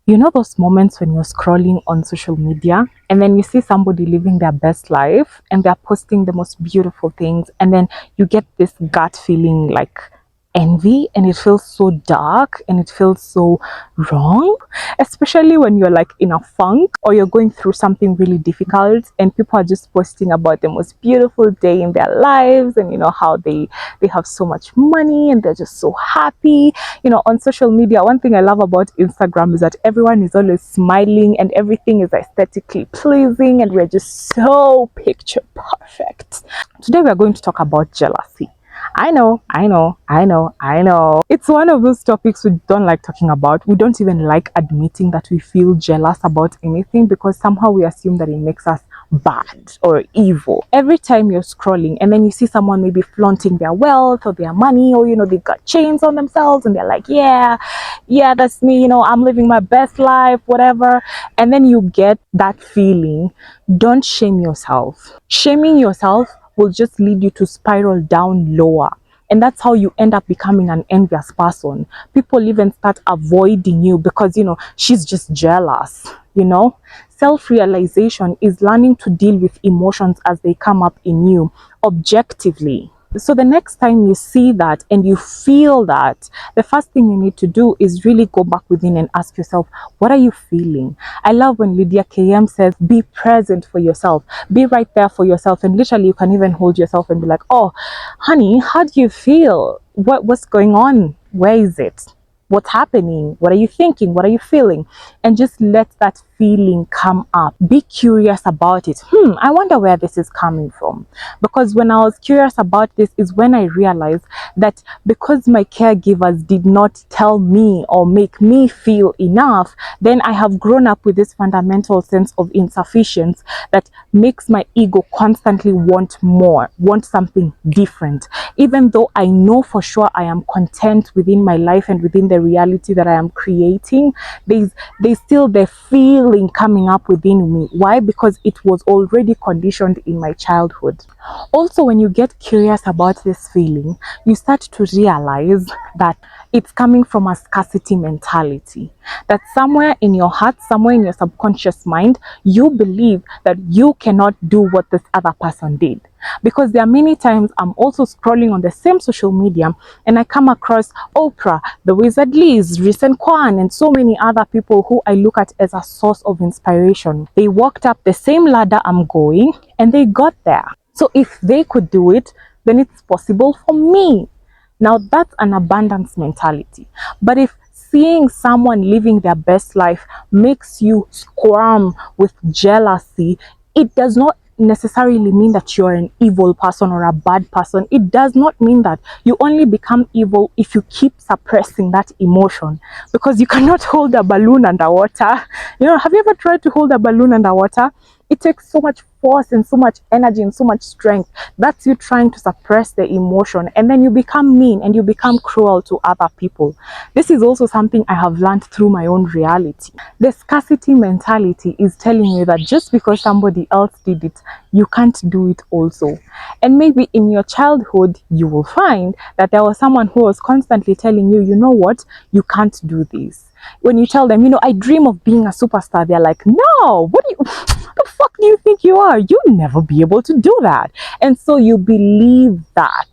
You know those moments when you're scrolling on social media and then you see somebody living their best life and they're posting the most beautiful things, and then you get this gut feeling like envy, and it feels so dark and it feels so wrong, especially when you're like in a funk or you're going through something really difficult and people are just posting about the most beautiful day in their lives, and you know how they have so much money and they're just so happy. You know, on social media, one thing I love about Instagram is that everyone is always smiling and everything is aesthetically pleasing and we're just so picture perfect. Today we are going to talk about jealousy. I know. It's one of those topics we don't like talking about. We don't even like admitting that we feel jealous about anything because somehow we assume that it makes us bad or evil. Every time you're scrolling and then you see someone maybe flaunting their wealth or their money, or you know, they've got chains on themselves and they're like, yeah, that's me, you know, I'm living my best life, whatever. And then you get that feeling. Don't shame yourself. Shaming yourself will just lead you to spiral down lower. And that's how you end up becoming an envious person. People even start avoiding you because, you know, she's just jealous, you know. Self-realization is learning to deal with emotions as they come up in you objectively. So the next time you see that and you feel that, the first thing you need to do is really go back within and ask yourself, what are you feeling? I love when Lydia KM says, be present for yourself, be right there for yourself. And literally you can even hold yourself and be like, oh, honey, how do you feel? What's going on? Where is it? What's happening? What are you thinking? What are you feeling? And just let that feeling come up. Be curious about it. I wonder where this is coming from. Because when I was curious about this is when I realized that because my caregivers did not tell me or make me feel enough, then I have grown up with this fundamental sense of insufficiency that makes my ego constantly want more, want something different. Even though I know for sure I am content within my life and within the reality that I am creating, there's still the feeling coming up within me. Why? Because it was already conditioned in my childhood. Also, when you get curious about this feeling, you start to realize that it's coming from a scarcity mentality. That somewhere in your heart, somewhere in your subconscious mind, you believe that you cannot do what this other person did. Because there are many times I'm also scrolling on the same social media and I come across Oprah, the Wizard Liz, Recent Kwan, and so many other people who I look at as a source of inspiration. They walked up the same ladder I'm going and they got there. So if they could do it, then it's possible for me. Now that's an abundance mentality. But if seeing someone living their best life makes you squirm with jealousy, it does not necessarily mean that you're an evil person or a bad person. It does not mean that. You only become evil if you keep suppressing that emotion, because you cannot hold a balloon underwater. You know, have you ever tried to hold a balloon underwater? It takes so much force and so much energy and so much strength. That's you trying to suppress the emotion, and then you become mean and you become cruel to other people. This is also something I have learned through my own reality. The scarcity mentality is telling you that just because somebody else did it, you can't do it also. And maybe in your childhood, you will find that there was someone who was constantly telling you, you know what, you can't do this. When you tell them, you know, I dream of being a superstar, they're like, no, what the fuck do you think you are? You'll never be able to do that. And so you believe that.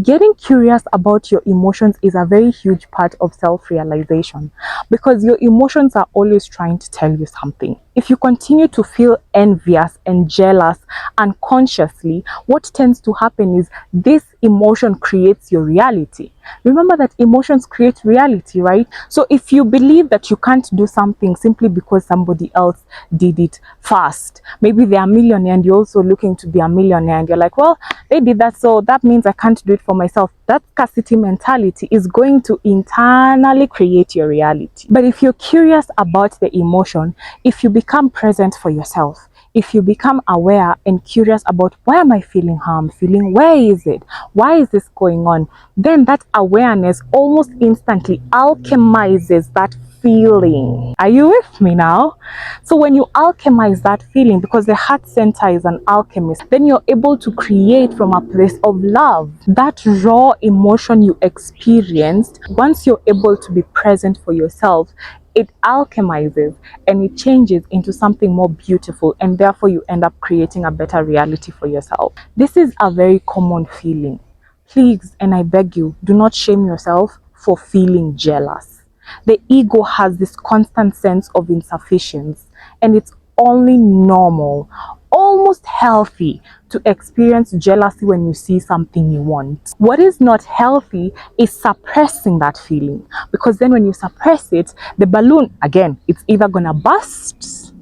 Getting curious about your emotions is a very huge part of self-realization, because your emotions are always trying to tell you something. If you continue to feel envious and jealous unconsciously, what tends to happen is this emotion creates your reality. Remember that emotions create reality, right? So if you believe that you can't do something simply because somebody else did it first, maybe they're a millionaire and you're also looking to be a millionaire, and you're like, well, they did that, so that means I can't do it for myself. That scarcity mentality is going to internally create your reality. But if you're curious about the emotion, if you become present for yourself, if you become aware and curious about why am I feeling how I'm feeling, where is it, why is this going on, then that awareness almost instantly alchemizes that feeling. Are you with me now? So when you alchemize that feeling, because the heart center is an alchemist, then you're able to create from a place of love. That raw emotion you experienced, once you're able to be present for yourself, it alchemizes and it changes into something more beautiful, and therefore you end up creating a better reality for yourself. This is a very common feeling. Please, and I beg you, do not shame yourself for feeling jealous. The ego has this constant sense of insufficiency, and it's only normal, almost healthy, to experience jealousy when you see something you want. What is not healthy is suppressing that feeling, because then when you suppress it, the balloon, again, it's either gonna burst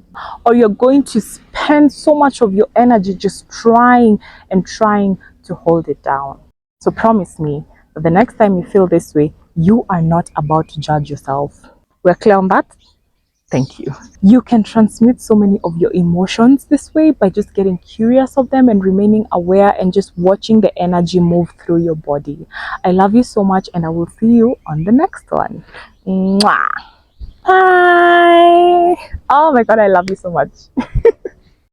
or you're going to spend so much of your energy just trying and trying to hold it down. So promise me that the next time you feel this way, you are not about to judge yourself. We're clear on that? Thank you. You can transmit so many of your emotions this way by just getting curious of them and remaining aware and just watching the energy move through your body. I love you so much, and I will see you on the next one. Mwah. Bye. Oh my God, I love you so much.